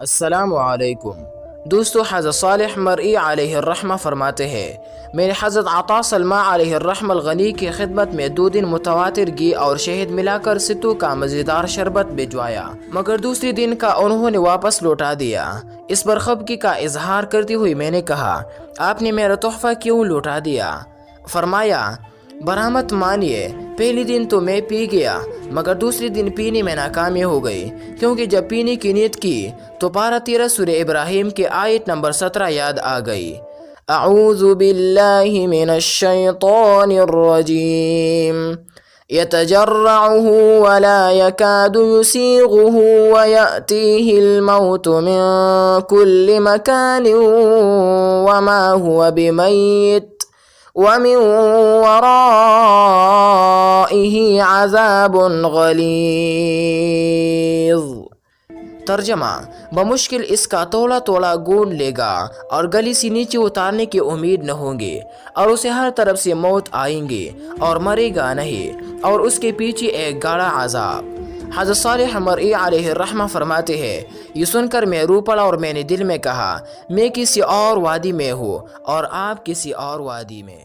السلام علیکم دوستو، حضرت صالح مرئی علیہ الرحمہ فرماتے ہیں، میں نے حضرت عطا سلمہ علیہ الرحمہ الغنی کی خدمت میں 2 دن متواتر گھی اور شہد ملا کر ستو کا مزیدار شربت بھجوایا، مگر دوسرے دن کا انہوں نے واپس لوٹا دیا۔ اس پر خفگی کا اظہار کرتی ہوئی میں نے کہا، آپ نے میرا تحفہ کیوں لوٹا دیا؟ فرمایا، برحمت مانیے، پہلی دن تو میں پی گیا، مگر دوسری دن پینے میں ناکامی ہو گئی، کیونکہ جب پینے کی نیت کی تو پارہ 13 سورہ ابراہیم کی آیت نمبر 17 یاد آ گئی۔ اعوذ باللہ من الشیطان الرجیم يتجرعه ولا يكاد يسيغه ويأتيه الموت من كل مكان وما هو بميت ومن ورائه عذاب غلیظ۔ ترجمہ: بمشکل اس کا تولا تولا گونڈ لے گا اور گلی سے نیچے اتارنے کی امید نہ ہوں گی، اور اسے ہر طرف سے موت آئیں گی اور مرے گا نہیں، اور اس کے پیچھے ایک گاڑا عذاب۔ حضرت صالح مرئی علیہ الرحمہ فرماتے ہیں، یہ سن کر میں رو پڑا اور میں نے دل میں کہا، میں کسی اور وادی میں ہوں اور آپ کسی اور وادی میں۔